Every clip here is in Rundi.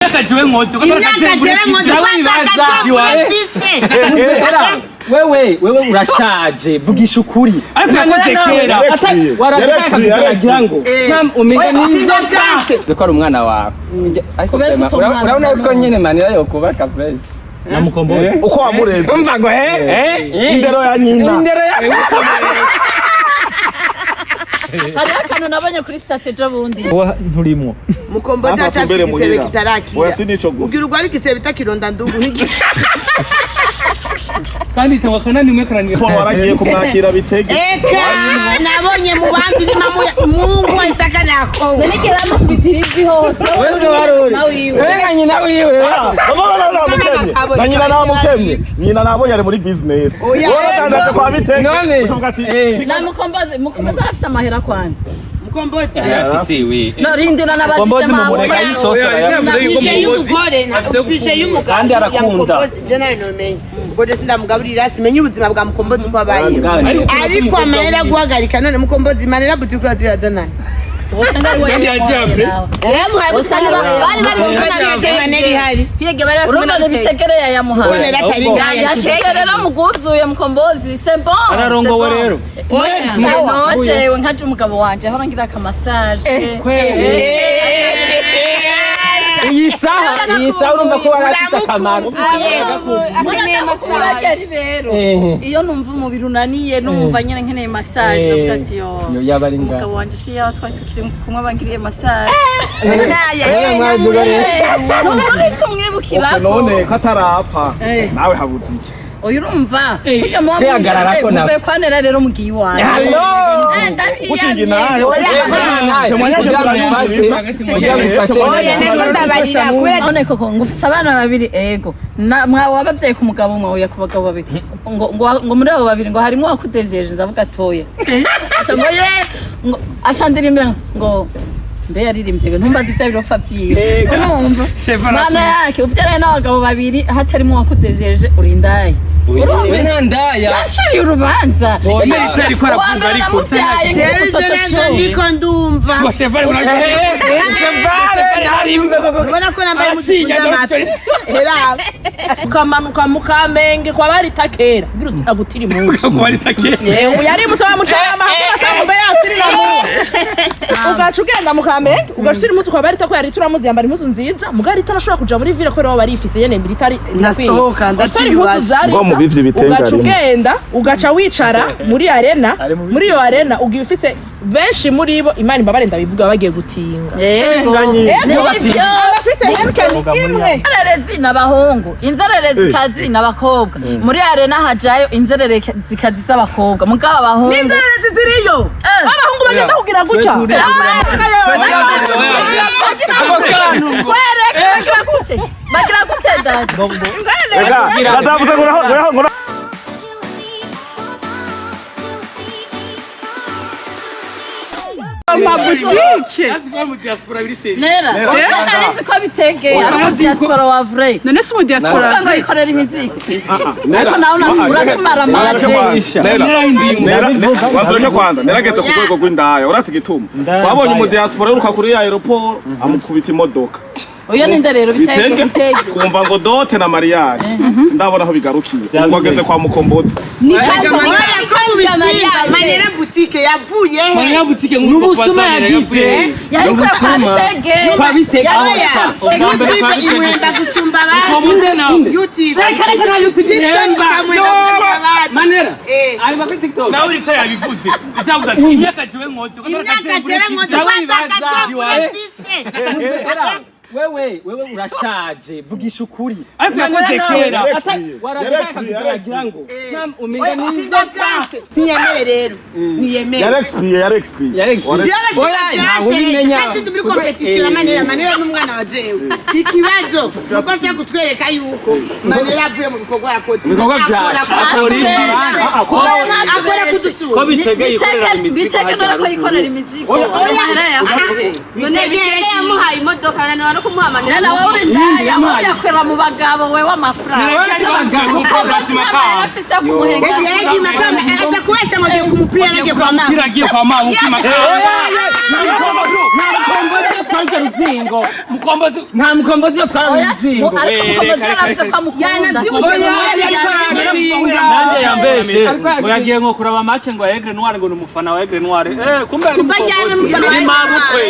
imyaka jewe nkoze wewe urashaje vugisha ukuri ariko yakoze kera waratakagira ngo umenya nizo byase ko ari umwana wawe ariko urabona ko nyene manira yo kubaka fresh namukomboye uko wamureze umva ngo indero ya nyina hari akantu nabonye kuri strategy bundi nturimo mukomboza acafise igisebe kitarakira oya sinico gusa ugira urwari igisebe bitakironda ndugu nk'igi kandi itawa kanani mwe karani ko waragiye kumwakira bitege eka nabonye mu bandi ni mungu isaka nako niki bamukubitira ivi hose nyina wiwe na nyina namukemye nyina nabonye ari muri business waratangaje kwa bitege uvuga ati na mukomboza afise amahera kwanza mukomboza afise we no rindira nabajije mumureka yisosora yavuze kandi arakunda je nayo nomenye ngo sindamugaburira simenye ubuzima bwa mukombozi uko abaye ariko amahera guhagarika none mukombozi manera butikura tuyazana kandi yajabre usanga bari gukora maneri hari pige bari kumena bitegereye ya muhanda yashekerera muguzuye mukombozi c'est bon ararongowe rero no jewe nkaje umugabo wanje aho ngira ka massage iyi saha urumva ko warafise akamaro iyo numva umubiri unaniye numva nyene nkeneye massage navuga ati yo yaba ari ngaho umugabo wanje shiya twari tukiri kumwe bangiriye massage tuburisha umwibukira none katarapfa nawe habuze iki oyu urumva kujya mu muve kwanera rero mugiye wanje ushingi nayo none koko ngufise abana babiri ego mwawe wabavyaye ku mugabo umwe oya ku bagabo babiri ngo muri abo babiri ngo harimo wakudevyeje ndavuga toya ashandirimbira ngo mbe yaririmbye ntumbaze ibyabirofa byiwe urumva mwana yake ubyaraye n'abagabo babiri hatarimo wakudevyeje urindaye we ntandaya yaciriye urubanza itari ko aravuga ariko jeje ndiko ndumva ngo chevale ubona ko nambaye umusizi w'amata heraba ukamanuka mukamenge kwa bari takera gira utagutira imunsi ko bari takera yewe yari musaba mucaya amakuru akambe yasiri na mu ugaca ugenda mukamenge ugashira impuzu kwa bari takera yari turamuzi yambara impuzu nziza mugari itarashobora kuja muri ville ko rero bari ifise yene military nasohoka ndaciriwaje bivye bitengari ugaca ugenda ugaca wicara muri arena muri iyo arena ugiye ufise benshi muri bo imana imbabare ndabivuga bagiye gutinga abafise imwe inzererezi n'abahungu inzererezi kazi n'abakobwa muri arena hajayo inzererezi kazi z'abakobwa mugabo abahungu inzererezi ziriyo abahungu bagenda kugira gutya bagira gute dad ndavuze ngo amabutike nera nzi ko bitegeye ari diaspora wa vrai none se mu diaspora ngo ikorera imiziki ariko nawe uratumara amaje wazureke kwanza nerageze ku rwego rw'indaya urati gituma wabonye mu diaspora uruka kuri aeroport amukubita imodoka oya ninde rero bitege twumva ngo dote na mariage ndabona aho bigarukiye ngo ageze kwa mukombozi ni kanza mariage manera boutique yavuye he manera boutique n'ubusuma yagize yari kwa bitege imwenda gusumba abandi YouTube reka na YouTube manera ari ba TikTok nawe uri tayari bivuze izavuga ati imyaka jewe nkoze wewe urashaje vugisha ukuri ariko yakoze kera waratakagira ngo umenya nizo byase niyemere rero niyemere yari oya ntaho ubimenya muri competition manera n'umwana wa jewe ikibazo nuko cyo kutwereka yuko manera avuye mu bikorwa yakoze ibikorwa byaje akora kudusura ko bitegeye ikorera imiziki bitege ko ikorera imiziki oya none yamuhaye imodoka no kumuhamanira nawe uri ndaya aho yakwera mu bagabo we w'amafaranga afise kumuhenga yagiye makamba aza kubesha ngo agiye kumupira nagiye kwa mama agiye kwa mama ukima twarutse ruzingo mukombozi nta mukombozi yo twara ruzingo nanje yambeshe ngo yagiye nko kuraba match ngo Aigle Noir ngo numufana wa Aigle Noir kumbe ari mukombozi ni mabukwe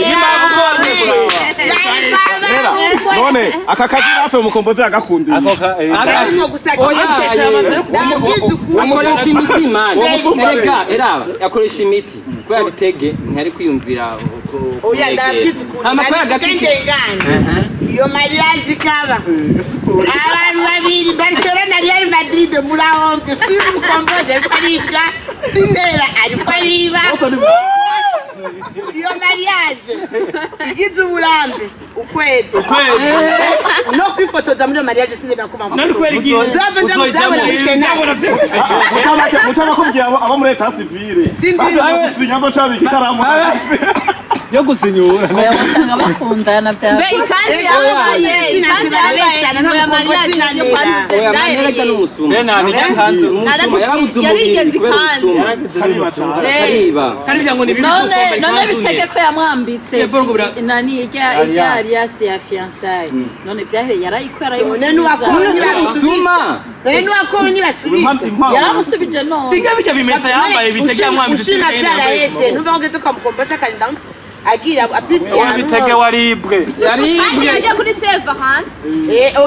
none aka kazi rafe mukombozi agakundira akoresha imiti mani eraba yakoresha imiti kubera bitege ntari kwiyumvira oya ndabwiza ukuntu iyo mariage kaba abantu babiri Barcelona Real Madrid muri ahombe si umukombozi ariko ariga Sindera ariko ariba iyo mariage igize uburambe ukwezi no kwifotoza muri mariage Sindera kuma nari kwerigi mutaba kubwira abo muri leta civile sinyando cyabi kitaramu yo gusinyura bayasanga bakundana bya be kandi yabaye none bitege ko yamwambitse nani ijya alias ya fiançailles none byahereye yarayikwera suma none nuwakome nibasubije yaramusubije none singa bijya bimeta yambaye bitege yamwambitse ushima byarahetse numva ngo geze kamukomboza kandi agira apipi ya bitege waribwe ajya kuri save hand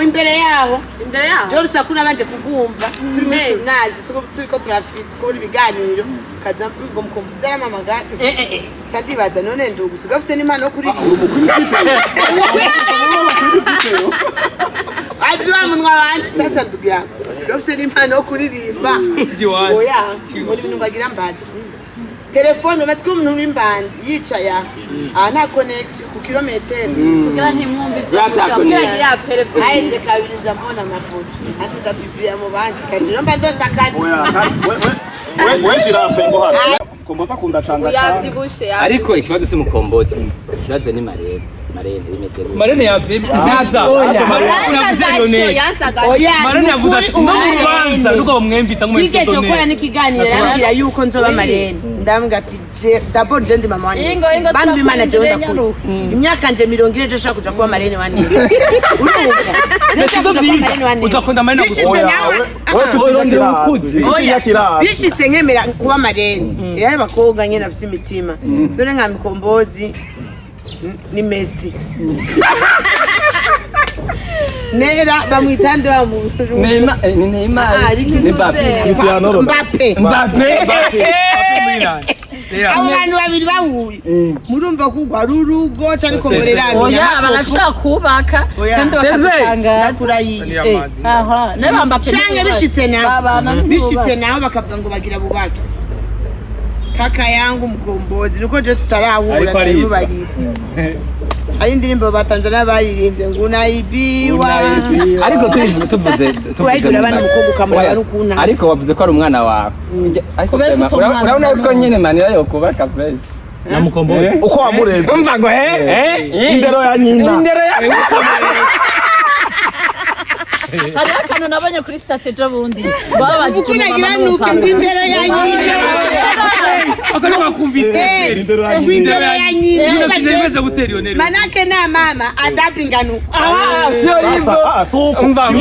imbere yaho George Sakuna banje kugumva naje turiko turafite ibiganiro kaza ngo mukomboza yamamaga cyandibaza none ndugusiga ufite n'imana yo kuri Ajwa munwa wanje sasa ndugu yangu usiga ufite n'imana yo kuririmba oya muri bintu bagira mbazi telefone ubatse ko umuntu w'imbandi yicaye nta connection ku kilometero kugira ntimwumve ibyo kugira ya perefone aje kabiri ndamona amafoto ati ndabibia mu bandi kandi mba ndosa kati we jirafe ngo hano mukombozi akunda canga yavyibushe ariko ikibazo si mukombozi ikibazo ni Marene bimeze Marene yavyiza Marene yavuze ati no mubanza nuko bamwemvita ngo mwifite done gukora n'ikiganiro yambwira yuko nzoba Marene ndambwa ati d'abord je ndi mama wanjye bandi bimana je ndakuze imyaka nje 40 je shaka kuja kuba Marene wanjye uzakunda Marene bishitse nkemera kuba Marene yari bakobwa nyene afite imitima dore nka mikombozi ni Messi Nera bamwitande wa mu Neymar ni Mbappe abantu babiri bahuye murumva kugwa rurugo cyane ko murerana oya barashaka kubaka kandi bakatanga kurayiye aha ne Mbappe cyane bishitse naho bakavuga ngo bagira bubake kaka yangu mukombozi nuko je tutarahura mubarira ari indirimbo batanzania baririmbye ngo unaibiwa ariko tuvuze abana mukogo kamara n'ukuntu ariko wavuze ko ari umwana wawe urabona ko nyine manira yo kubaka fresh na mukombozi uko wamureze umva ngo indero ya nyina hari akantu nabonye kuri strategy bundi babajije nagira nuko indero ya nyina akari wakumvise indero ya nyina ndemeze gutera iyo nero manake na mama adapinga nuko sio hivyo umva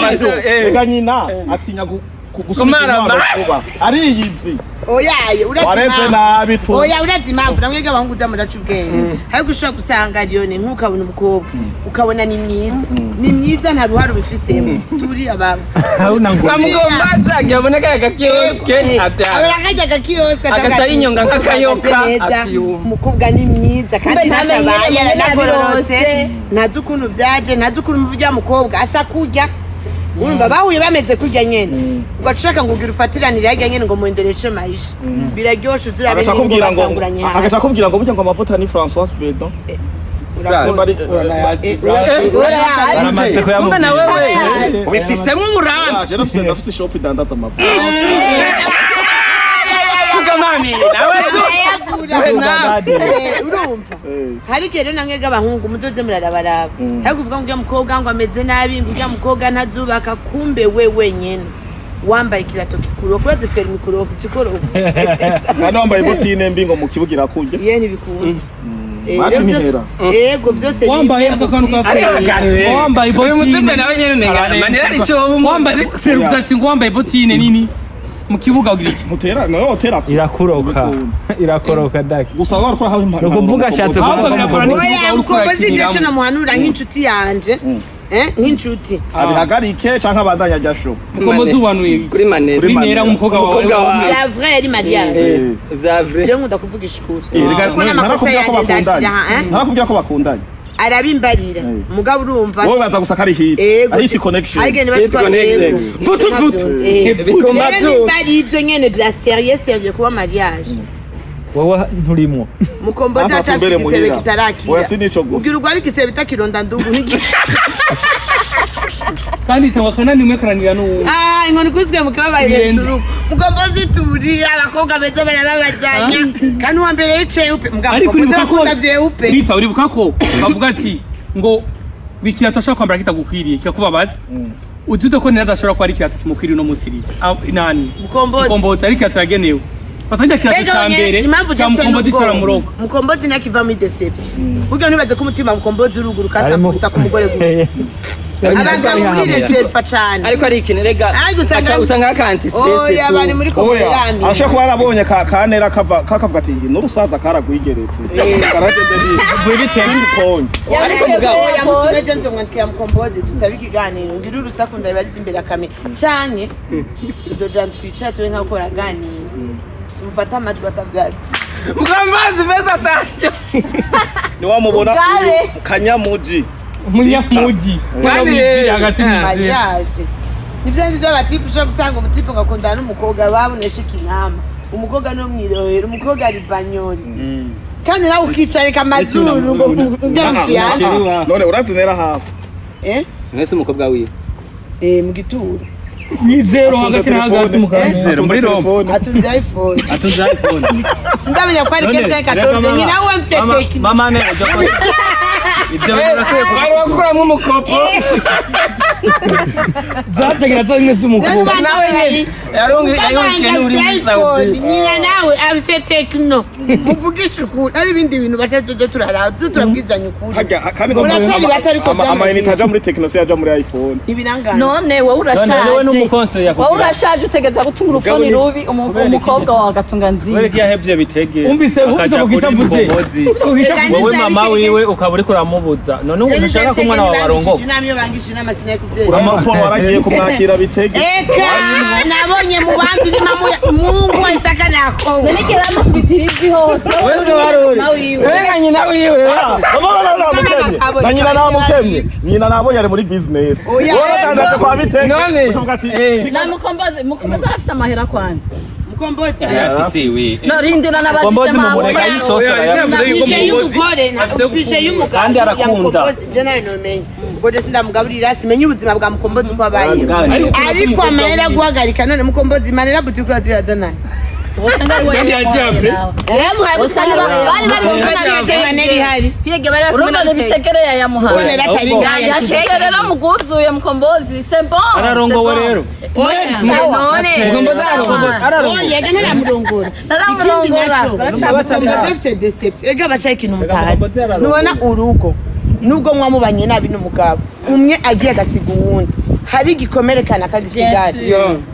ega nyina atinya kugusumara kuba ari yizi oyaye uretse nabi tu oya urazimamvu namwe gabahungu zamuracu ubwenge hayo gushaka gusanga Lione nk'ukabona umukobwa ukabona ni myiza nta ruharo bifisemo turi ababo kamugombaza agaboneka agakioske abakajya agakioske agaca inyonga nk'akayoka ati umukobwa ni myiza kandi ntacabaye yaranagororotse ntazi ukuntu vyaje ntazi ukuntu muvujya mukobwa asa kurya urumva bahuye bameze kurya nyene ugashaka ngo ugira ufatiranire yajya nyene ngo muendelece maisha biraryoshe uzurabe agaca kubwira ngo burya ngo amavuta ni François Bedon kumbe na wewe ubifisemo umuranga je nafise shop idandaza amavuta sugamami nawe urumva hari kero namwe g'abahungu muzoze murarabaraba hari kuvuga ngo mukobwa ngo ameze nabi ngo mukobwa ntazubaka kumbe wewe nyene wambaye kirato kikuro kuraze fermi kuro kikoro kandi wambaye botine mbi ngo mukibugira kurya yene bikunda Machi nihera. Yego vyose wambaye akakantu ka wambaye botine nawe nyene nengana manera rico wambaye ferutasi ngo wambaye botine nini mu kibuga ugira mutera nawe otera irakoroka daki gusa warakora hawe impano nukuvuga ashatse oya mukombozi ivyo cyo namuhanura nk'inshuti yanje nk'inshuti abihagarike canke abandanya ryasho mukombozi ubanuye kuri manera binera umukobwa wawe vya vrai ari mariage vya vrai je nkunda kuvuga ishukuri kuna amakosa yanje ndashira ntarakubwira ko bakundanye arabimbarira mugabo urumva wowe baza gusa kari hit hit connection arigene batwa vutu bikomatu arabimbarira ivyo nyene vya serieux kuba mariage wowe nturimo mukombozi acafise igisebe kitarakira oya sinico gusa ugira urwara igisebe takironda ndugu kandi tawakana nimwe karanira n'uwo inkoni kuzwe mukabaye nzuru mukombozi turi abakobwa beza barababazanya kandi uwa mbere yicaye upe ariko uribuka ko upe Rita uribuka ko bavuga ati ngo bikirato ashaka kwambara kitagukwiriye kikakubabaza utude ko nera adashobora kuba ari kirato kimukwiriye no musiri nani mukombozi ari kirato yagenewe basajya kirato ca mbere ca mukombozi cara murogo mukombozi nakiva muri deception buryo ntibaze ko umutima mukombozi uruguruka asa ku mugore gusa abagabo muri reserve cyane ariko ari ikintu rega usanga akanti stress oya bari muri komerami asha ko barabonye kanera kakavuga ati n'urusaza karagwigeretse karaje mbere buri tendi point ariko mugabo yamusuye je nzomwandikira mukombozi dusabe ikiganiro ngira urusaku ndabariza imbere akamera cyane izo jantu twicara twe nka gukora ganiro tumfata amajwi atavyazi mukombozi beza atashyo ni wamubona kanyamuji umunyamuji kandi hagati mariage nivyo ndivyo abatipu ushobora gusanga umutipu ngakundana n'umukobwa babonesha ikinyama umukobwa no mwirohera umukobwa ari banyori kandi nawe ukicarika amazuru ngo ngemfiyanse none urazinera hafi mwese umukobwa wiwe mu gituro ni zero hagati na hagati zero muri Roma atunze iPhone sindamenya ko ari kete 14 nyina uwe mfite technique mama ne ibyo birakwiye bari bakuramo umukopo zategera zimwe z'umukobwa nawe nyine yaronge ayonke uri muri Saudi nyina nawe abise techno muvugisha ukuri ari ibindi bintu bacaje turara turabwizanya ukuri kandi ngo amayinite aja muri techno yaja muri iPhone ibirangana none wowe urashaje wowe urashaje utegeza gutuma urufoni rubi umukobwa wawe agatunga nziza wewe yahevye bitege umvise ko kitavuze wowe mama wiwe ukaba uri kuramubuza none ushaka ko umwana wawe arongoka namyo bangisha n'amasina y'ukuvye amaforo waragiye kumwakira bitege eka nabonye mu bandi ni mungu isaka nako none ke bamukubitira ivi hose wewe waruri wewe nyina wiwe na nyina namukemye nyina nabonye ari muri business wowe tandaje kwa bitege none uvuga ati na mukombozi arafise amahera kwanza mukombozi afise we no rindira mukombozi mumureka yisosora yavuze y'umugabo kandi arakunda je nawe nomenye ubwo je sindamugaburira simenye ubuzima bwa mukombozi uko abaye ariko amahera guhagarika none mukombozi manera butikura tuyazana usanga ari kandi ajambre usanga bari maneri hari pige bari urumva bitegereye ya muhanga bonera atari ngaya yashegerera muguzuye mukombozi c'est bon ararongowe rero none mukombozi ararongowe yega ntaramurongora mukombozi afite deception ega bacaye ikintu mutazi nubona urugo nubwo mwamubanye nabi n'umugabo umwe agiye agasiga uwundi hari igikomere kana kagisigara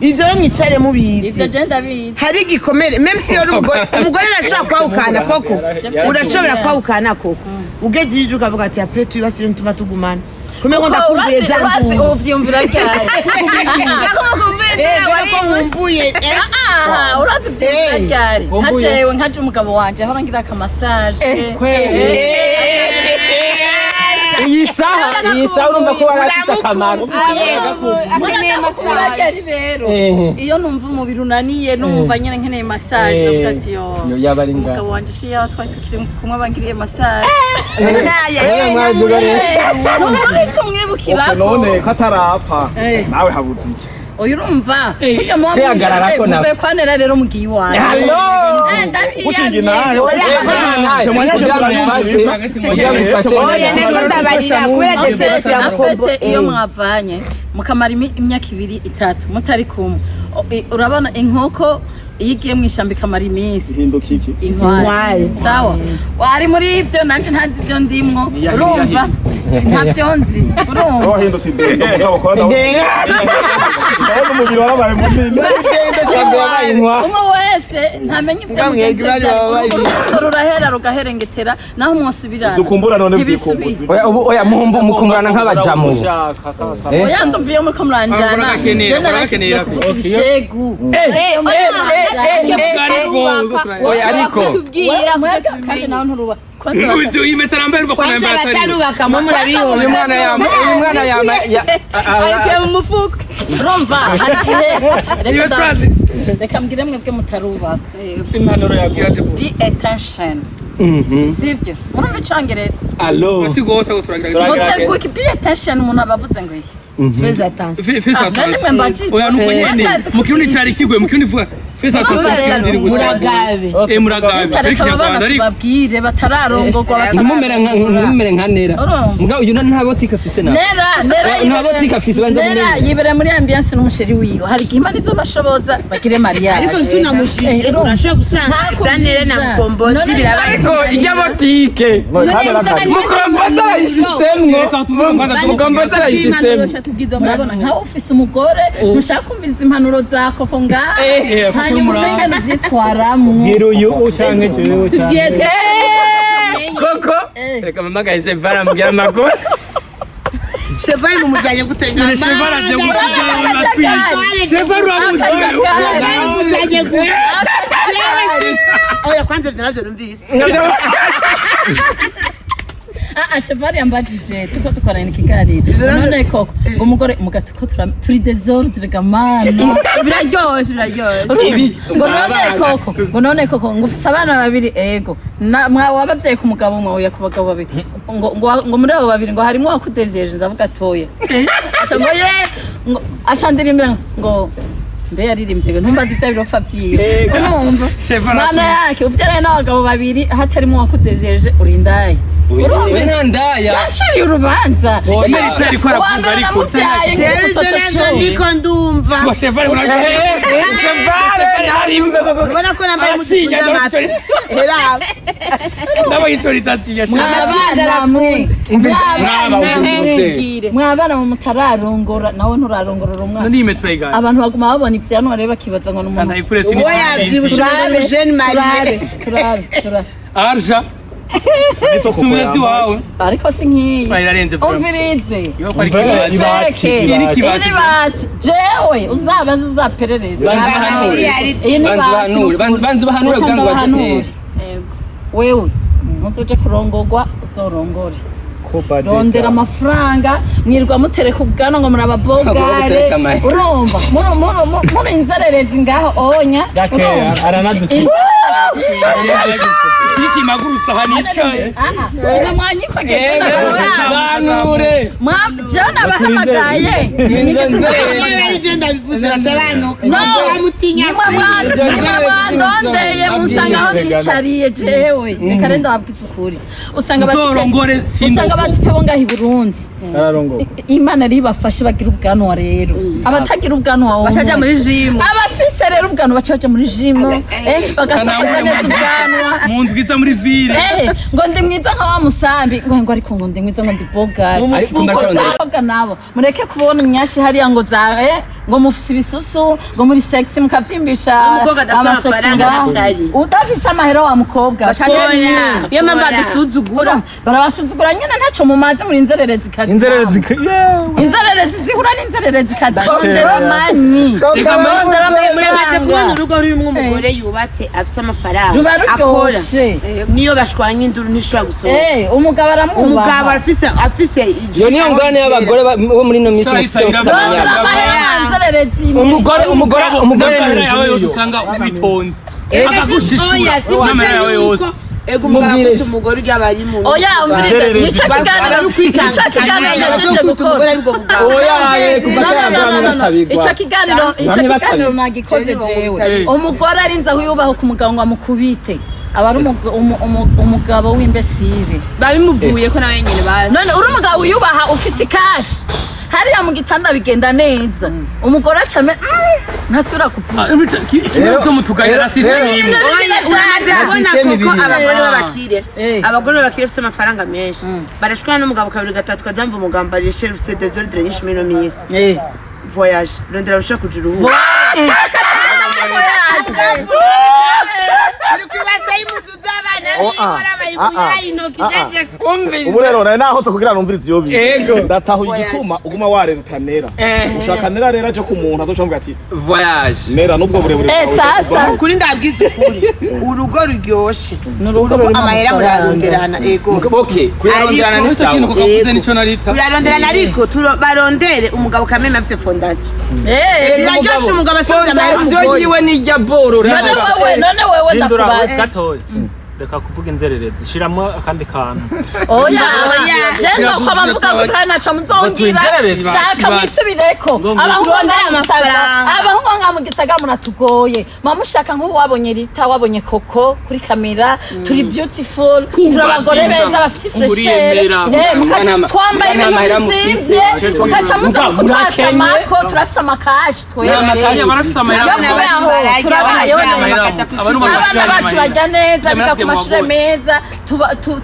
ivyo rero mwicare mubizi ivyo je ndabizi hari igikomere même si uri umugore arashaka kwawukana koko urashobora kwawukana koko ugeze ije ukavuga ati après tuyibasire ntuma tugumana kumeko ndakumbuye zangu uvyumvira cyane ko nkumbuye urazi vyumvira cyane nkajewe nkaje umugabo wanje ahora ngira akamassage iyi saha urumva ko warafise akamaro iyo numva umubiri unaniye numva nyene nkeneye massage ndavuga ati yo yaba ari ngaho umugabo wanje shiya twari tukiri kumwe bangiriye massage ntuvugisha umwibukira none ko atarapfa nawe habuze iki oya urumva burya muve kwanera rero mugiye iwanjye ushinga inahe afete iyo mwavanye mukamara imyaka 2-3 mutari kumwe urabona inkoko iyo igiye mu ishyamba ikamara iminsi Hinduka iki? inkware sawa wari muri ibyo nanjye ntazi ibyo ndimwo urumva ntabyo nzi urumva Wahindutse idendo mugabo kwa nawe. Ndabona umubiri warabaye munini. umwe wese ntamenya ibyo mugenzi we byari rurahera rugaherengetera naho mwosubirana Dukumbura none byikumbuzi. Oya mukumburana nk'abajamu. oya ndumviye muri ko muranjana je narakeneye kuvuga ibishegu ariko tubwira kandi nawe nturuba Uzi uyimetera ambaye ruva kwa namba atari. batarubaka mu murabihora uyu mwana yama ayikuye mu mufuka urumva reka mbwire mwebwe mutarubaka impanuro yagira be attention sibyo urumva icongereza allo Si gose go turagira. muze kuki be attention umuntu abavuze ngo iki feza attention Fesa attention. Oya nuko nyene mu kirundi cyari kigwe mu kirundi vuga fesa attention ndiri gusa. muragabe Muragabe. reka abana tubabwire batararongorwa ntimumere nka nera mbwa uyu nta botike afise nawe nta botike afise banza nera yibere muri ambiance n'umusheri wiwe hari igihe imana izo bashoboza bagire mariage ariko tunamushije urashobora gusanga zanere na mukombozi birabaye ariko ijya botike mukombozi arayishitsemwo mukombozi arayishitsemwo murabona nkaho ufise umugore mushaka kumviriza impanuro za koko ngaha hanyuma umenga navyitwaramwo uyu ucanke jewe tugiye koko reka mamagaye Chevara ambwira amakuru cheval mumuzanye gutengana Chevara aje gutengana. Chevara mumuzanye oya kwanza navyo numvise Cheval yambajije tuko dukorana ikiganiro none koko ngo umugore mugatuko turi desordre gamana biraryoshe ngo none koko ngo ufise abana babiri ego mwawe abavyeyi ku mugabo umwe oya ku bagabo babiri ngo muri abo babiri ngo harimwo wakudevyeje ndavuga atoya ngo ye ngo acandirimbira ngo mbe yaririmbye ntumbaze itabirofa byiwe urumva mana yake uvyaraye n'abagabo babiri hatarimo wakudevyeje urindaye we ntandaya yaciriye urubanza itari ko aravuga ariko ndiko ndumva Chevara ubona ko nambaye umutuku n'amatwi heraba n'abayitoritatiya mwabana mu mutararongora nawe nturarongorora umwana ni metro igana abantu baguma babona ivyano bareba bakibaza ngo n'umuntu nayikurese uwo yavyibushe na Jeune Marie turabe arja Sumezi wawe ariko si nkiyi bayirarenze umvirize yo kwari kibati iri kibati jewe uzabaza uzaperereza banzu bahanura bwangu baje wewe ntuzoje kurongorwa uzorongore rondera amafaranga mwirwa mutereka ubwana ngo murababogare urumva muri inzererezi ngaho onya Kiki magurutsa hanicaye sima mwanyikogeje banure jana bahamagaye ndondeye musanga aho nicariye jewe reka renda wabwiza ukuri usanga batipe bo ngaho i Burundi Imana ribafashe bagira ubwanwa rero abatagira ubwanwa bacaja muri gym abafise rero ubwanwa bacaja muri gym bagasanga neza ubwanwa mundwiza muri ville ngo ndi mwiza nka wa musambi ngo ariko ngo ndi mwiza ngo ndi bogari ariko nabo mureke kubona imyashi hariya ngo za ngo mufise ibisusu ngo muri sexy mukavyimbisha amafaranga udafise amahera wa mukobwa iyo mpamvu badusuzugura barabasuzugura nyene ntaco mumaze muri inzererezi kazi inzererezi zihura n'inzererezi kazi rondera manyi rondera muramaze kubona urugo rurimwo umugore yubatse afise amafaranga ruba ruryoshe niyo bashwanye induru ntishobora gusohoka umugabo aramubaha umugabo afise iyo niyo ngorane y'abagore bo muri no misi umugore yawe yose usanga witonze akagushishura n'amara yawe yose ego umugabo umugore ujya bari mu oya umvirize nico kiganiro yajeje gukora ico kiganiro nagikoze jewe umugore arinza huyubaho ku mugabo ngo amukubite aba ari umugabo w'imbesire babimuvuye ko nawe nyine bazi none uri umugabo wiyubaha ufise ikashi hariya mu gitanda bigenda neza umugore acame ntasubira kuvuga kimwe cyo mutugayira system imwe abagore b'abakire bafite amafaranga menshi barashwana n'umugabo kabiri gatatu kajamva umugambarire chef c'est des ordres nyinshi muri no minsi voyage rondera ushaka kugira ubu ubu rero naho kugira numvirize iyo bize ndataho igituma uguma wareta nera ushaka nera rero cyo kumuntu azoca ati voyage nera nubwo burebure sasa kuri ndabwize ukuri urugo ruryoshe urugo amahera muraronderana ego okay kuyaronderana ni sawa kintu kukavuze nico narita kuyaronderana ariko barondere umugabo kameme afite fondation birajoshe umugabo asabye amahera yiwe ni jya borora none wewe ndakubaza gatoya reka kuvuga inzererezi shiramo akandi kantu oya jenga kwa mavuga ko kana cha muzongira shaka mwisubireko abahungu ngamugisaga munatugoye mamushaka nkubu wabonye Rita wabonye Koko kuri kamera turi beautiful turabagore beza bafite fresher twambaye ibintu byiza mukaca muza kutwasa mako turafisa makashi twebwe barafisa amahera abana bacu bajya neza amashure meza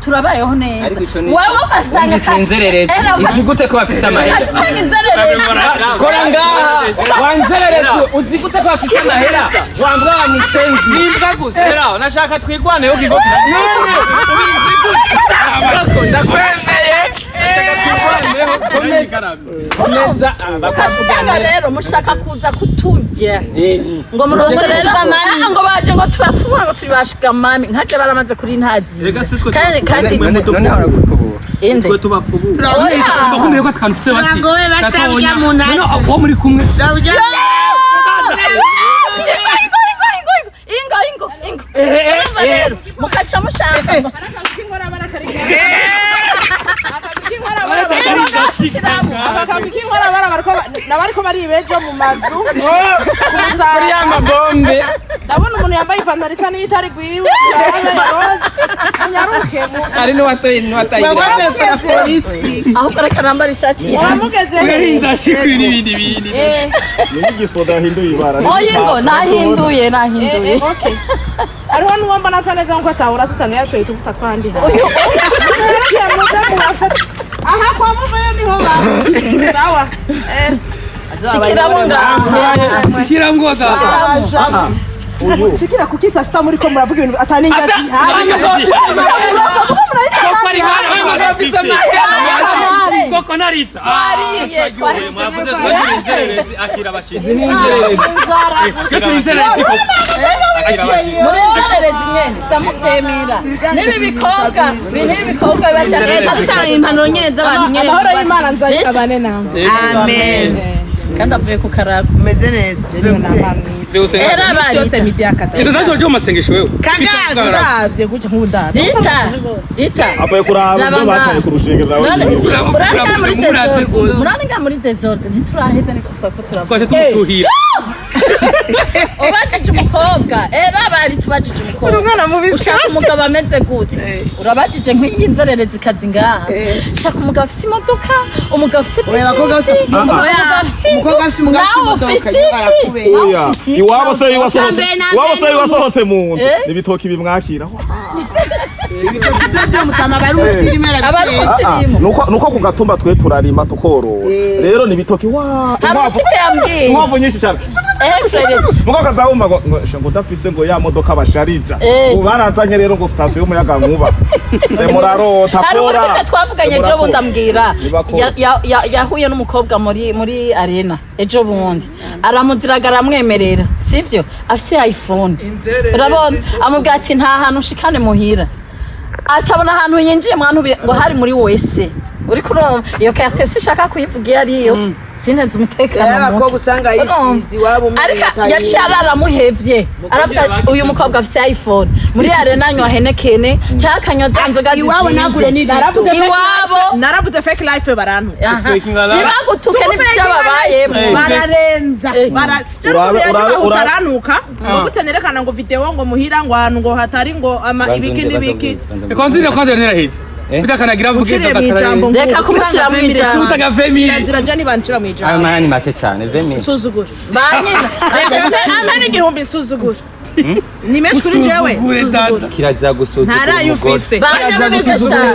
turabayeho neza wewe ugasanga sinzereretse uzigute ko bafise amahera kora ngaha wanzereretse uzigute ko bafise amahera wambwa wa mushenzi nimbwa gusa era nashaka twigwane yo kigo ukasanga rero mushaka kuza kuturya ngo murosere ngo baje ngo tubafura ngo tubashiga mami nkaje baramaze kuri ntazi kandi none baragufubura inde twe tubapfubura bakumire ko atkanufise basi turagoye bashabya mu ntazi aho muri kumwe ingo rero mukaca mushaka nabariko baribejo mu mazu kuri ya mabombe ndabona umuntu yambaye ipantaro isa n'itari gwiwe nyaruke ari n'uwataye ahubwo reka nambara ishati wamugeze ndashikira ibindi bintu ni igisoda yahinduye ibara oyingo nahinduye okay ariho nuwo mbona asa neza nkuko atahura usanga yatoye tuvuta twandi aha kwa muvayo niho ba sawa shikira ngoga shikira kukisa sita muri ko muravuga ibintu atani ngazi Koko na Rita twariye akira abashitsi murenzererezi nyene zamuvyemera nibi bikobwa basha neza gushaka impanuro nyene z'abantu nyene amahoro y'Imana nzayikabane nawe amen kandi avuye ku karago umeze neza era bari byose media kata ino ndio cyo masengesho wewe uravye gutya nk'ubudada Rita avuye kuraba byo bataye ku rushinge nawe muranga muri desordre ntituraheza niko twako turava kwaje tumushuhira ubajije umukobwa era bari tubajije umukobwa umwana mubisi ushaka umugabo ameze gute urabajije nk'iyi nzererezi kazi ngaha ushaka umugabo afite imodoka umugabo afite umugabo afite oya iwabo se wasohotse mu nzu nibitoki bimwakira nuko ku gatumba twe turarima tukorora rero nibitoki inkwavu nyinshi cyane muko kazahumba ngo udafise ngo ya modoka basharija ubu barazanye rero ngo sitasiyo y'umuyaga nkuba murarota pora twavuganye ejo bundi ambwira yahuye n'umukobwa muri arena ejo bundi aramudiraga aramwemerera sivyo afise iPhone urabona amubwira ati nta hantu ushikane muhira acabona ahantu yinjiye mwantu ngo hari muri wese uri kurumva iyo quartier sishaka kuyivugira ariyo sintenze umutekano ko gusanga yisizi wabo ariko yaciye aramuhevye aravuga uyu mukobwa afise iPhone muri arena nywa henekene cyakanyoza nzoga iwabo nagure ni naravuze fake life barantu nibagutuke n'ibyo babayemo bararenza baranuka gutenerekana ngo video ngo muhira ngo ahantu ngo hatari ngo ama ibiki n'ibiki konzire nera hits Bidakanagira vuge reka kumushyira mu ijambo. Utaga vemiri. Kirazira je nibanshira mu ijambo. Amana ni make cyane vemiri. Suzugura. Banyina. Amana igihumbi suzugura. Ni menshi kuri jewe suzugura. Kirazira gusuzugura. Ntarayo ufise. Banyina cyane.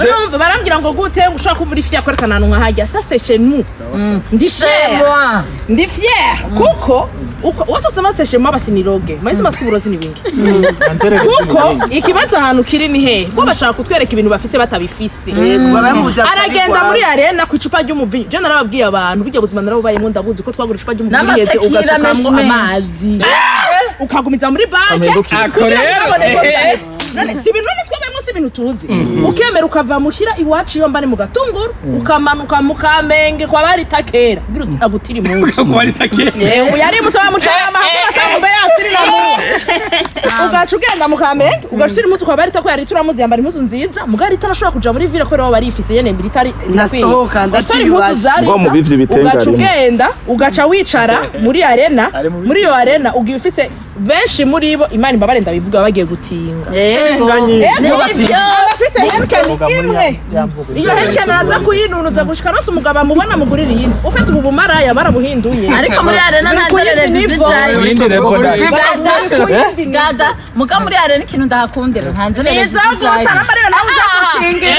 Urumva barambwira ngo gute ushaka kuvura ifi yakwerekana nka hajya sase chez nous. Ndi fier kuko watu usema se chez moi basiniroge. Mayize masikuburozi ni bingi. Kuko ikibazo ahantu kiri ni he bo bashaka kutwereka ibintu bafise batabifise. Aragenda muri arena ku icupa ry'umuvinyo. Je narababwiye abantu bijya buzima narabubayemo ndabuzi ko twagura icupa ry'umuvinyo heze ugasukamwo amazi. Ukagumiza muri banke. None si ibintu twabemo si ibintu tuzi. Ukemera ukava mushira iwacu iyo mbane mu gatunguru ukamanuka mu Kamenge kwa bari takera. Ngira utagutiri mu nzu. Kwa bari takera. Yari musaba mucama akambe yasiri na mu. Ugacu ugenda mu Kamenge ugashira impuzu kwa bari takera turamuzi yambara impuzu nziza mugari itarashobora kuja muri ville ko rero bari ifise yene mbiri tari nasohoka ndakiriwaje ngo mu bivye bitengari. Ugacu ugenda ugaca wicara muri arena muri yo arena ugiye ufise benshi muri bo Imana imbabare ndabivuga bagiye gutinga. Abafise Heineken imwe. Iyo Heineken araza kuyinunuza gushika nose umugabo amubona mugurira yindi. Ufite ubu bumaraya barabuhinduye. Ariko muri arena ntanzererezi zijaye. Gaza muga muri arena ikintu ndahakundira ntanzererezi zijaye. Izo nawe uja gutinga.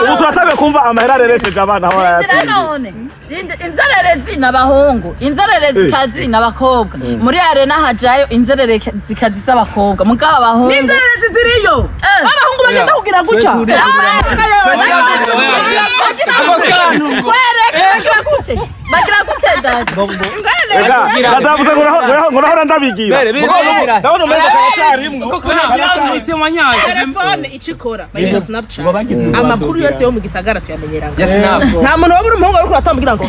Ubu turatabe kumva amahera areresheje abana aho none inzererezi n'abahungu inzererezi kazi n'abakobwa muri arena hajayo inzererezi kazi z'abakobwa mugabo abahungu inzererezi ziriyo abahungu bagenda kugira gutya bagira gute ndavuze ngo nahora ndabigira ndabona umenye karacarimwe telefone icikora bayita Snapchat amakuru yose yo mu gisagara tuyamenyeranga nta muntu wabura umuhungu ariko atambwira ngo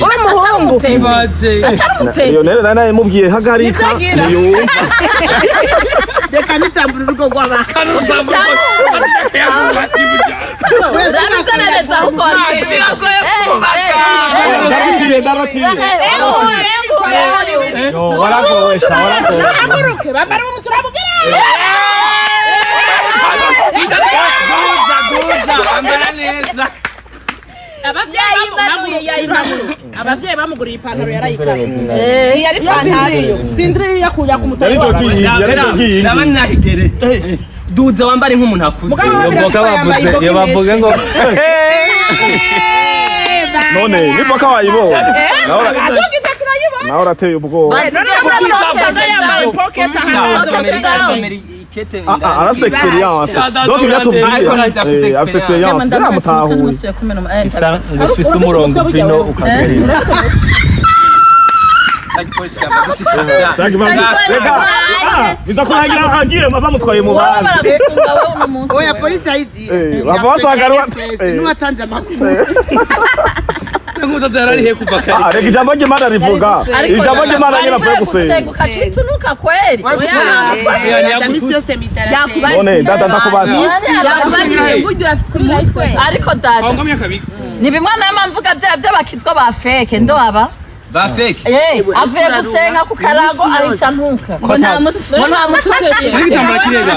uri muhungu iyo nere naye mubwiye hagarika yumva reka nisambura urugo rw'abaka urabizerereza uko haguruke bambara ubu turabugera abavyeyi bamuguriye ipantaro yarayikaze yari ipantaro sindri yakuya ku mutari wa ndabana nahigere duza wambare nk'umuntu akuze bavuge ngo none niboka wayibona nawe urateye ubwoba arafite experience donc byatubwiye afite experience namutahuye isa ngo ufise umurongo vino ukagera biza kuhagira hagire bamutwaye mu bana oya polisi ayizi bava basanga n'uwatanze amakuru nk'utadara ari he kuva kare reka ijambo ry'Imana rivuga ijambo ry'Imana nyine avuye gusenga ukacitunuka kweli none dada ndakubaza ariko dada ni bimwe nayo mvuga by'abakizwa ba fake ndo aba ba fake avuye gusenga ku karago ahisa ntuka ngo nta mututse igitambara kirega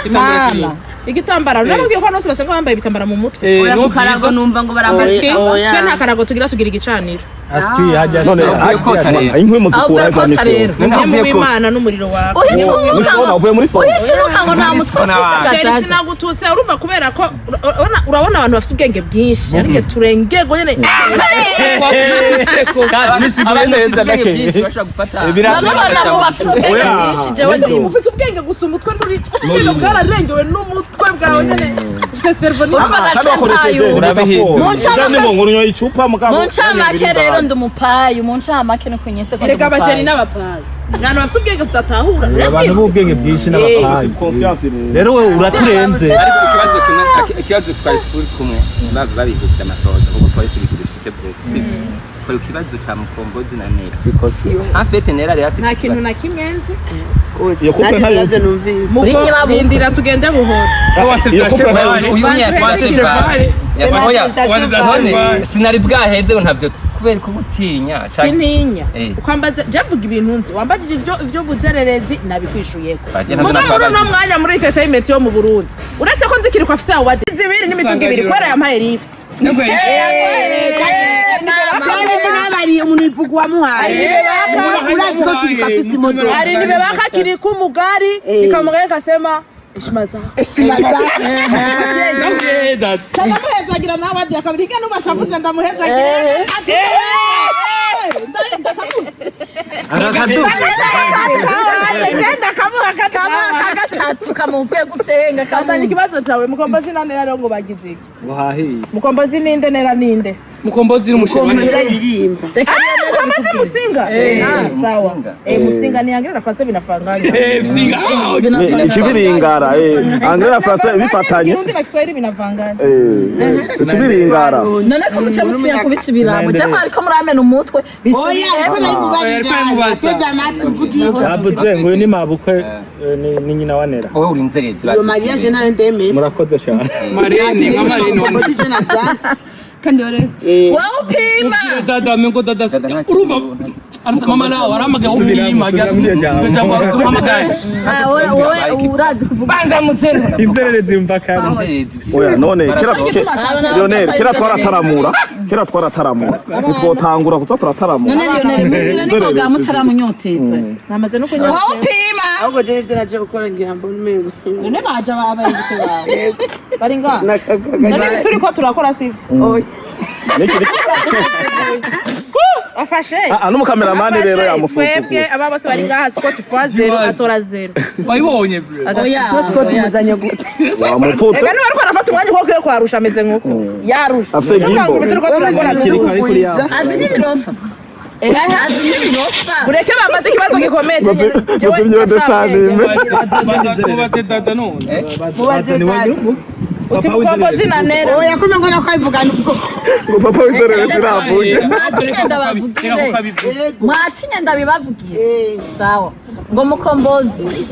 igitambara kirega igitambara nababwiye ko nose basenga bambaye ibitambara mu mutwe oya ku karago numva ngo barambaye twe nta karago tugira igicaniro aski hajya none inkwi muzikura cyane mu Imana n'umuriro wawe uvuye muri sona uhisunuka ngo nta mututse sinagututse urumva kubera ko urabona abantu bafite ubwenge bwinshi ariko turengego nyene ufise ubwenge gusa umutwe n'ubwenge bwararengewe n'umutwe bwawe nyene ufise servo muncamake rero ndi umupayi muncamake no kunyese ko rega abajeni n'abapayi abantu bafite ubwenge tutatahura abantu b'ubwenge bwinshi n'abapayi rero we uraturenze ariko ikibazo twari turi kumwe bavu babihutira amatoza kuko polisi bigurishike sivyo ko ikibazo cya mukombozi na nera afete nera rero afise nta kintu na kimwe nzi iyo kupe ntayo bindira tugende buhoro uyu nyasi wa chevale yasahoya none sinari bwaheze ngo ntavyo kubera kubutinya sintinya ukwambaza javuga ibintu nzi wambajije ivyo buzererezi nabikwishuyeko mugabo no mwanya muri entertainment yo mu Burundi uretse ko nzikiri kwa afisa award zibiri n'imitungo ibiri kwera yampaye lift kandi nabari umuntu ivuga wamuhaye urazi ko kiri kwa afisa imodoka ari nibe bakakiri ku mugari ikamugari kasema Eshimaza. Ndamuheza. Ndamuhezagira nawe adi akabiri kandi ubashavuze ndamuhezagira. Ngenda kamuha gatatu kamuvuye gusenga kazanye ikibazo cawe mukombozi nane rero ngo bagize iki? Wahi. Mukombozi ninde nera ninde? Mukombozi n'umushema. Yirimba. Mukombozi musinga. Sawa. Musinga ni Angrela France binafanganya. Musinga. Ikibiringara Angrela France bifatanye. Kirundi na Kiswahili binavanganya. Ikibiringara. None ko muce mutinya kubisubiramo. Cyangwa ariko muramena umutwe Oya ariko nayimubarira. Teza amatwi mvugiye. Yavuze ngo ni mabukwe ni nyina wanera. Wowe uri inzerezi Yo Maria je nayo ndeme. Murakoze cyane. Maria ni Marino. Mukombozi je na byasi. kandi ore wow pima dada mengo dada uruva arasema mama nao aramagaye upima cyangwa kumamagaye wowe urazi kuvuga banza mutsenga inzererezi yumva kandi oya none kera twarataramura twotangura kutataramura none niboga mutaramunyoteza namaze no kunywa wow pima ahubwo je nivyo naje gukora ngira mbona umengo none baje abayibite bawe bari nga none turi ko turakora sivyo afashe n'umukameramani rero yamufuza twebwe aba bose bari ngaha Scott for 0 atora 0 wayibonye bro oya Scott muzanya gute wamupfuta ega niba ariko arafata umwanya uko kwiye kwarusha ameze nk'uko yarusha afise igimbo azi n'imirofa ega azi n'imirofa bureke bamaze ikibazo gikomeye jewe mubaze dada none mubaze dada uti mukombozi na nera oya kumwe ngo nakwivugana ubwo ngo papa w'inzererezi navuye mwatinye ndabibavugire sawa ngo mukombozi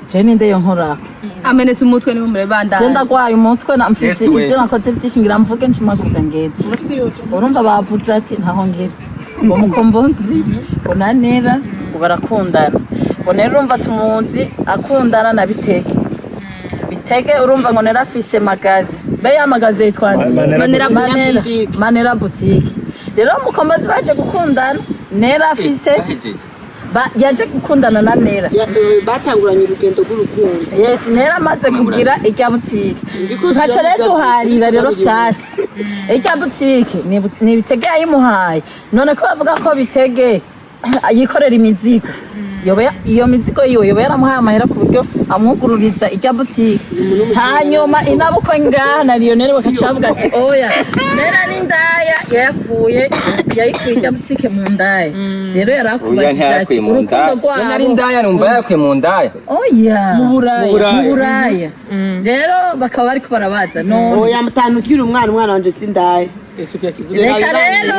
jeni ndeyo nkora amenetse umutwe nibo murebanda je ndagwaye umutwe na mfise ibyo nakoze byishingira mvuge ntimavuga ngenda urumva bavuze ati ntaho ngira ngo mukombozi ngo nanera ngo barakundana ngo nera urumva tumuzi akundana na bitege urumva ngo nera afise magazi be ya magazi yitwa Manera boutique rero mukombozi baje gukundana nera afise yaje gukundana na nera batanguranye urugendo rw'urukundo yes nera amaze kugira ijya boutique tukaca rero tuharira rero sasi ijya boutique ni bitege yayimuhaye none ko bavuga ko bitege yikorera imizigo iyo mizigo yiwe yoba yaramuhaye amahera ku buryo amwugururiza ijya boutique hanyuma inabukwe ngaha na Lionel bakaca bavuga ati oya nera n'indaya yayikuye ijya boutique mu ndaya rero yarakubajije ati urukundo rwabo nari indaya numva yakuye mu ndaya oya mu buraya rero bakaba bariko barabaza none oya mutandukira umwana wanje sindaya reka rero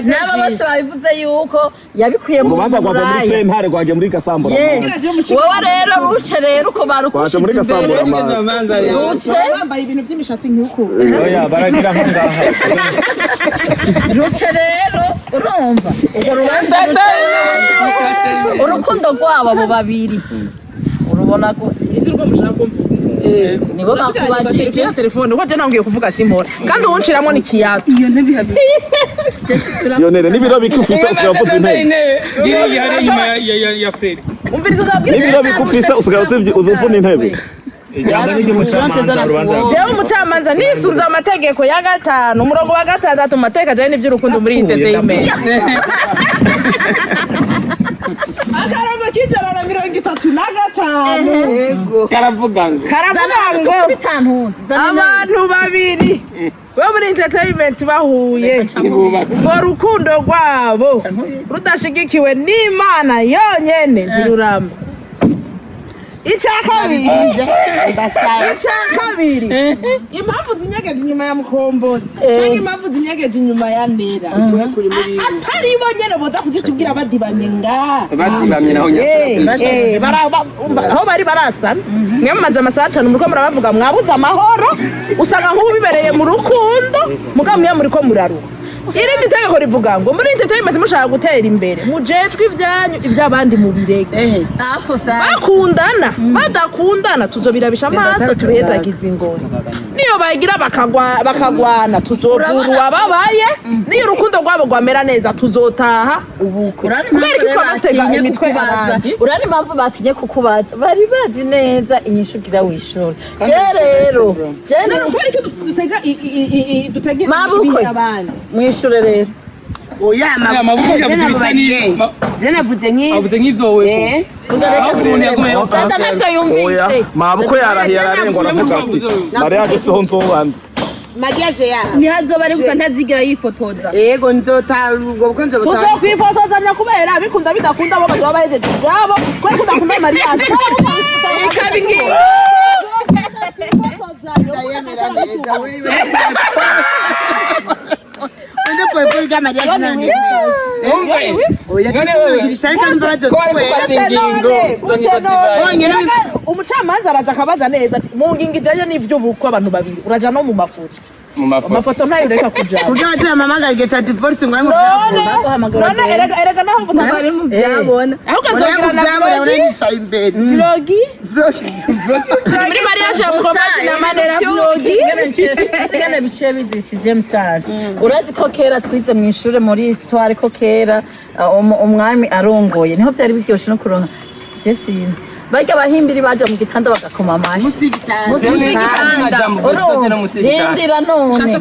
n'aba bose babivuze yuko yabikuye mu urubanza rwaje muri sentare rwaje muri Gasambura wowe rero ruce rero uko barukusha muri Gasambura ruce bambaye ibintu by'imishatsi nk'uko oya baragira nkangaha ruce rero urumva ubwo rubanza urukundo rwabo abo babiri urubona gute isi rwo mushaka kumva nibo bakubajije telefone waje nangiye kuvuga simora kandi uwunciramo ni kiyato iyo ntibihabi Lionel n'ibiro bikufise usigaye uvuze intebe giri hari nyuma ya Fred umviriza uzabwira n'ibiro bikufise usigaye uzuvuna intebe jewe umucamanza nisunze amategeko ya 5 umurongo wa 6 mateka je n'ivy'urukundo muri entertainment akarongo k'ijana na 35 yego karavuga ngo abantu babiri bo muri entertainment bahuye ubwo rukundo rwabo rudashigikiwe n'Imana yonyene ntiruramba kabiri impamvu zinyegeje inyuma ya Mukombozi cyangwa impamvu zinyegeje inyuma ya Nera atari bo nyene boza kuzitubwira badibanye nga badibanye naho aho bari barasana nyamaze amasaha 5 muriko murabavuga mwabuze amahoro usanga nk'ubu bibereye mu rukundo mukamya muriko muraruha irindi tegeko rivuga ngo muri entertainment mushaka gutera imbere mujejwe ivyanyu ivy'abandi mu birege bakundana badakundana tuzobirabisha amaso tubezagiza ingoni niyo bayigira bakagwana tuzovura uwababaye niyo urukundo rwabo rwamera neza tuzotaha ubukwe urani impamvu batinye kukubaza bari bazi neza inyishugira w'ishuri je rero dutega abandi mw'ishure rero oya mabuko yavuze ni navuze nk'ivyo wewe oya mabuko yarahira arengwa navuga ati mariage soho nzobanda mariage ya ntihazoba ari gusa ntazigira yifotoza yego nzotarubwo kuko nzobota tuzokwifotozanya kubera bikunda bidakunda bo bazoba bahejeje ibyabo kwe kudakunda mariage ikabingi Ende por ga mariage nani oya umucamanza araza akabaza neza ati mu ngingo ijanye n'ivy'ubukwe abantu babiri uraja no mu mafoto amafoto ntayo reka kujana kugira ati amamaga igeta divorce ngo arimo none erega naho mvuga bari mu byabona ahubwo nzogira na uranicaye imbere vlogi muri mariage ya Mukombozi na Manera vlogi ngene bice bizisize msaza urazi ko kera twize mu ishure muri histoire ko kera umwami arongoye niho byari biryoshe no kuronka Jessie bajya bahimbiri baje mu gitanda bagakoma amashi musigitanda rindira none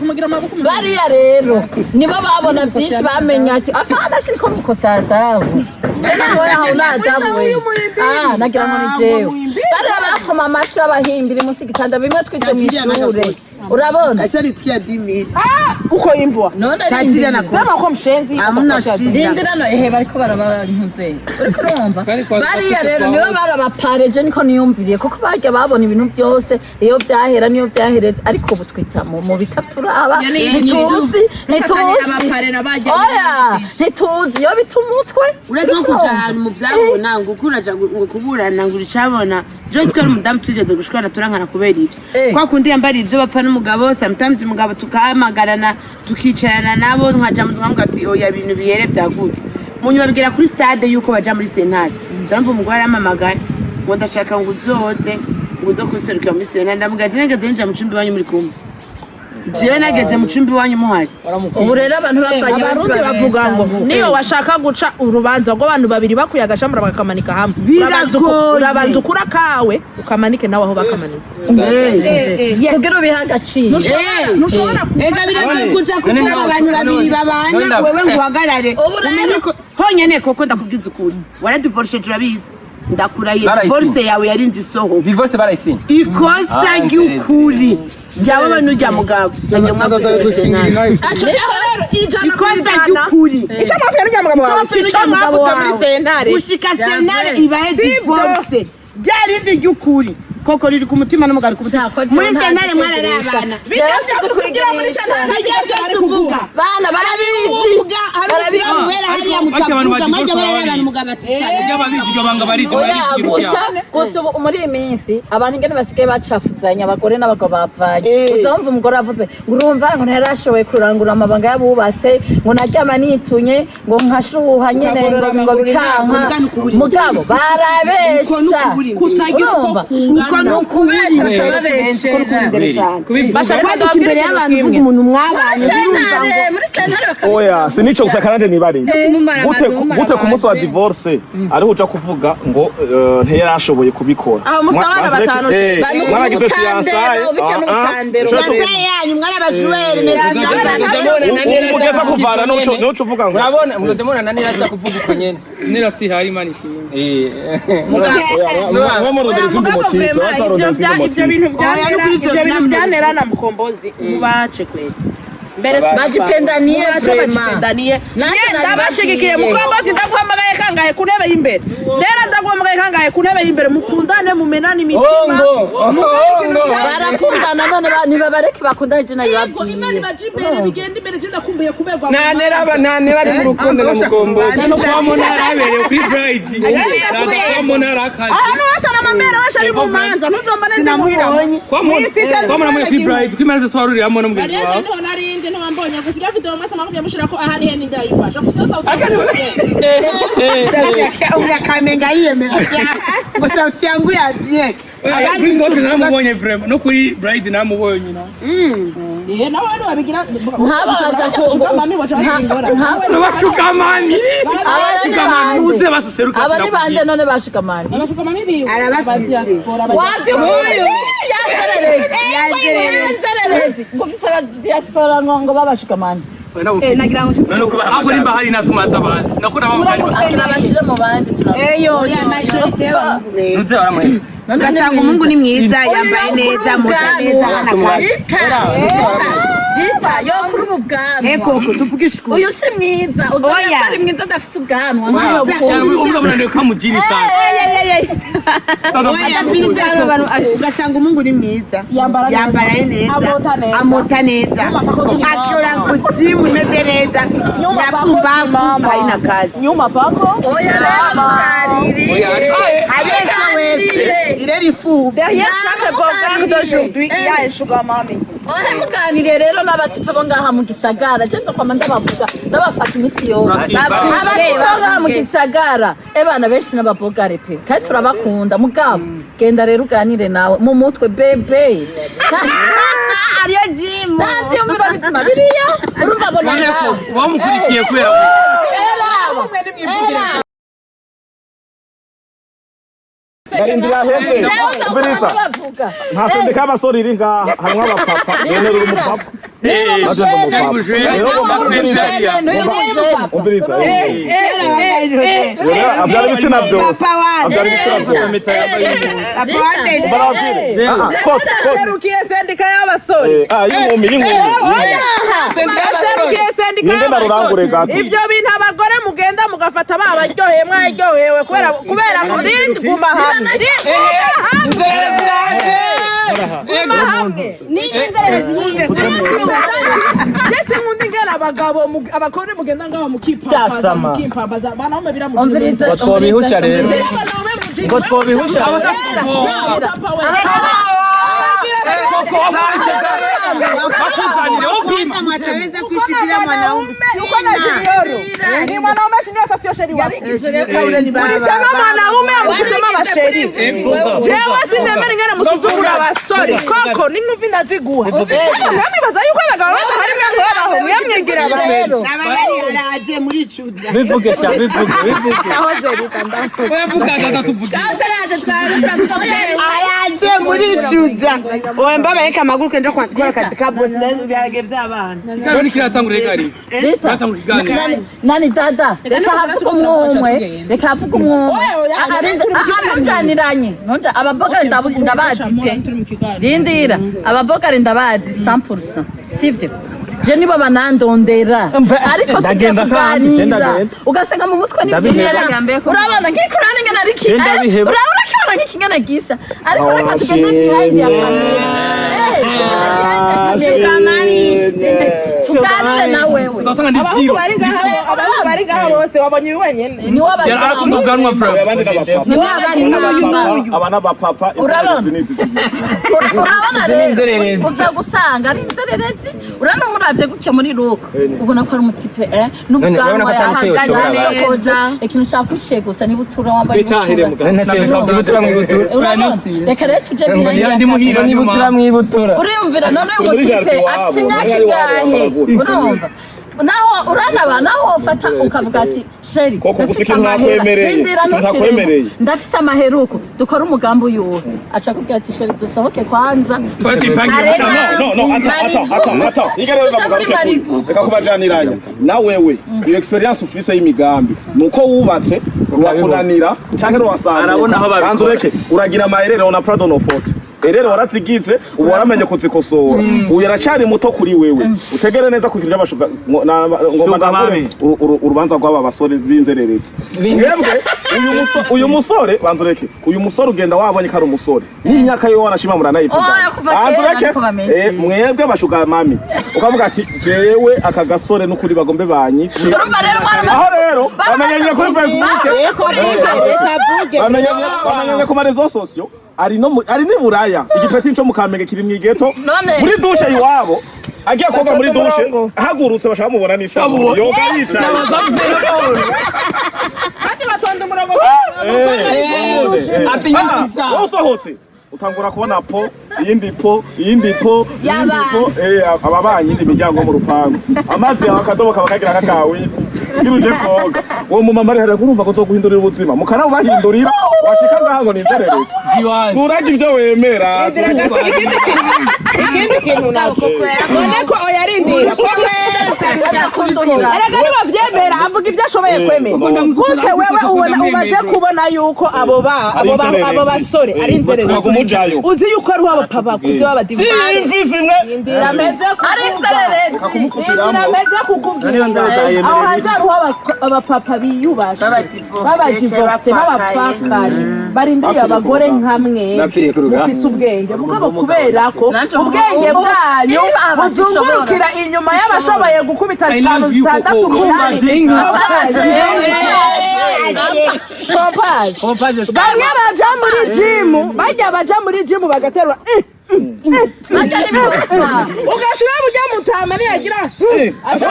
bariya rero nibo babona byinshi bamenya ati apana siko mukosa dawe nawe aho nazabuwe nagira ngo nijewe bariya bakoma amashi babahimbiri musigitanda bimwe twize mu ishure urabona achari tkia 10000 uko imbwa none tajira na sema ko mshenzi amuna shida rindira no bariko barabintuze uriko urumva bariya rero nibo barabapareje niko niyumviriye kuko barya babona ibintu byose iyo byahera niyo byahereze ariko ubu twita mu bitaturaba ntituzi ntituzi iyo bitumutwe uretse no kuja ahantu mu byabona ngo ukuraja ngo kuburana ngo uricabona je twari umudamu tugeze gushwana turankana kubera ivyo kwa kundi yambari ivyo bapfa n'umugabo sometimes umugabo tukahamagarana tukicarana nabo nkaja mu mwambwa ati oya ibintu bihere byaguye munyu babwira kuri stade yuko baja muri sentare ndamva umugore aramamagara ngo ndashaka ngo uzoze ngo udokuserukira muri sentare ndamubwira ati nageze nje mu cumbi wanyu muri kumwe jewe nageze mu cumbi wanyu muhari ubu rero abantu bapfanye abarundi bavuga ngo niyo washaka guca urubanza ngo abantu babiri bakuye agashambura bakamanika hamwe urabanza ukura kawe ukamanike nawe aho bakamanitse kugira ubiha agaciro ntushobora kuja kugira abantu babiri babana wewe nguhagarare honyene koko ndakubwiza ukuri waradivorce turabizi ndakurahiye divorce yawe yarinze isoho divorce barayisinya ikosa ry'ukuri Jawa banujya mugabo nanye mwavuga rero ijana ry'ukuri icyo mwavuye n'ujya mugabo wawe gushika sentare ibahe divorce ryarindi ry'ukuri koko riri ku mutima n'umugari ku mutima muri sentare mwararabana bitaze kugira muri sentare yaje kuvuga bana barabizi wera hariya mutavuga majya bararabana umugabo atishana y'ababijyo banga barizi gusa muri iyi minsi abantu ingene basigaye bacafuzanya abagore n'abagabo bavanye uzumva umugore avuze urumva ngo ntarashoboye kurangura amabanga yabubatse ngo naryama nitunye ngo nkashuha nyene ngo bikanka mugabo barabesha urumva ukubesha bashaka imbere y'abantu uvuga umuntu mwabanye muri sentare oya sinico gusa kandi nibari gute ku munsi wa divorce ariho uja kuvuga ngo ntiyarashoboye kubikora aho musabana batanu mwaragize fiançailles yanyu mwarabajwere mugeza kuvana n'uco uvuga ngo urabona muzemona na nira kuvuga uko nyene nira si hari imana ishimwe mwamurondera izindi motive ibyo bintu byanera na Mukombozi mubace kweli bajipendaniye bajipendaniye ndabashigikiye mukombozi ndaguhamagaye kangahe ku ntebe y'imbere rero ndaguhamagaye kangahe ku ntebe y'imbere mukundane mumenane imitima barakundana none ntibabareke bakundane je nayo babwiye imana baje imbere bigenda imbere je ndakumbuye kuberwa nane bari mu rukundo na mukombozi no kwa monara abereye kuri bride kwa monara akazi ahantu hose n'amamera washa ari mu manza ntuzombane ndamuhira kwa monara kuri bride kwimaze swaruri hamwe no mu gihe wawe niho narinde ntibambonye gusa iyo video mwese mwakubye mushira ko ahari he ninde yayifasha gusa sauti Kamenga yiyemera ngo sauti yangu ya bien abandi ngote naramubonye vraiment no kuri bride namubonye nyina nawe wari wabigira abashukamani uze basuseruka abandi bande none bashukamani abashukamani biwe arabafise waje huyu yazererezi ngufise aba diaspora ngo babashukamani nagira ngo abo nimba hari natumaza basi nakora akira bashire mu bandi eyo ya majorite y'abamugure Nuze waramwe. ugasanga umungu ni mwiza yambaye neza muta neza Rita yo kuri ubwanwa koko tuvugisha uyu si mwiza uzaba ari mwiza adafise ubwanwa nkayo ubwo munane kamujini sana ugasanga umungu ni mwiza yambaraye neza amota neza akora kujimu neze neza nakumbavu haina kazi nyuma pako oya rero Arese wese ireri fu derrière chaque programme d'aujourd'hui il y a un sugar mommy muganire rero n'abatipe bo ngaha mu gisagara je nzo kwama ndabavuga ndabafata imisi yose abatipe mu gisagara ebana benshi n'ababogare pe kandi turabakunda mugabo genda rero uganire nawe mu mutwe bebe ariyo jimu navyumvira bitima biriya urumva bona bamukurikiye kubera Garindira heze Berita ntasendeka abasore iri ngaha harimo abapapa bene uri umupapa abyara ibitsina byose serukiye sendika y'abasore ivyo bintu abagore mugenda mugafata babaryoheye mwaryohewe kubera murindi guma hamwe Jese ngundi ngera abagore mugenda ngaho mukimpambaza banaume biramujije ngo twobihusha rero ngo twobihusha mwataweza kuishikilia mwanaume ni mwanaume shindio sio sheria ulisema mwanaume amkusema basheri jewe sinemeri ngana musuzugura abasore koko ninkumva indaziguha nami baza yuko abagabo hari mwaho muyamwegera abantu nabagari araje muri cuza bivuge sha bivuge aho zerita ndako oyavuga ndatuvuga araje muri cuza oya mbaba reka amaguru kenda kwa kazi ka boss byarage by'abana none kiratangura gari kiratangura gani nani dada reka havuga umwe reka havuga umwe nonjaniranye nonja ababogare ndabazi pe rindira ababogare ndabazi 100% sivyo je nibo banandondera ariko ndagenda kandi ndagenda ugasanga mu mutwe n'ivyera urabona ngikurane ngena riki urabona kibona nk'ikingana gisa ariko reka tugende behind ya kamera na wewe zasanga ndiziro abahungu bari ngaho bose wabonye wenyene ni wabari arakuganwa bro abandi n'abapapa ni wabari n'uyu aba n'abapapa urabona rero uza gusanga ari inzererezi urabona muravye gutya muri ruko ubona ko ari umutipe n'ubwanwa yashokoja ikintu cyakwiciye gusa ni butura wambaye ibutura mwibutura reka rero tuje bihenga ibutura mwibutura uriyumvira none uyu mutipe afite imyaka ingahe urumva naho uranaba naho ufata ukavuga ati sheri ndafise amahera ndafise amaheruko dukora umugambi uyuwe aca kubwira ati sheri dusohoke kwanza reka kubajaniranya na wewe iyo experience ufise y'imigambi nuko wubatse urakunanira canke urasanga arabona aho babikora uragira amaherere ona prado no forte rero warazigize ubu waramenye kuzikosora uyu yaracari muto kuri wewe utegere neza kugira abashuga ngoma ndagure urubanza rw'aba basore b'inzererezi mwebwe uyu musore banzureke uyu musore ugenda wabonye ko ari umusore n'imyaka yo wanashima muranayivuga banzureke mwebwe bashuga mami ukavuga ati jewe aka gasore n'ukuri bagombe banyice aho rero bamenyanye kuri Facebook bamenyanye ku marezo sosio ari ni buraya igipeti cyo mukamenge kiri mwigeto muri dushe iwabo agiye koga muri dushe ahagurutse bashaka mubona n'isabuni yoga yicaye kandi batonda umurongo ati nyitsa usohotse utangura kubona po iyindi po ababanyi indi miryango mu rupangu amazi yawe akadobo kabakagira kakawiti kiruje koga uwo mu mama rero urumva ko zoguhindurira ubuzima mukana bahindurira washika ngaho ni nzereretse turaje ibyo wemera ikindi kintu nako none ko oyarindira erega niba vyemera avuga ibyo ashoboye kwemera gute wewe ubona umaze kubona yuko abo basore ari inzererezi uzi yuko ari wabo papa kuzi waba divine indira meze kukubwira aho hazaru aba papa biyubasha babadivorce babapfakanye barindiriye abagore nkamwe mufise ubwenge mugabo kubera ko ubwenge bwanyu buzungurukira inyuma y'abashoboye gukubita 5-6 Pompaje bamwe baja muri gym baja muri gym bagaterura ugashira burya mutama niyagira aja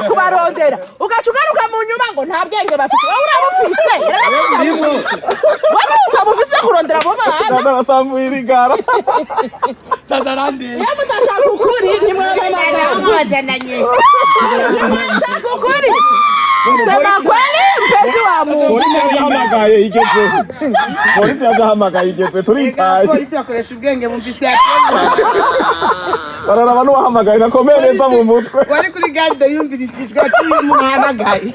kubarondera ugacugaruka mu nyuma ngo nta bwenge bafite wowe urabufise wowe utabufise kurondera abo bana ndasambuira igara tadarande ya mutashaka ukuri ni mwashaka ukuri sema kweli mpenzi wa Mungu polisi yahamagaye igeze turitaye polisi bakoresha ubwenge mumvise yake barara abantu bahamagaye nakomeye neza mu mutwe wari kuri garde yumvirijwe ati umuntu ahamagaye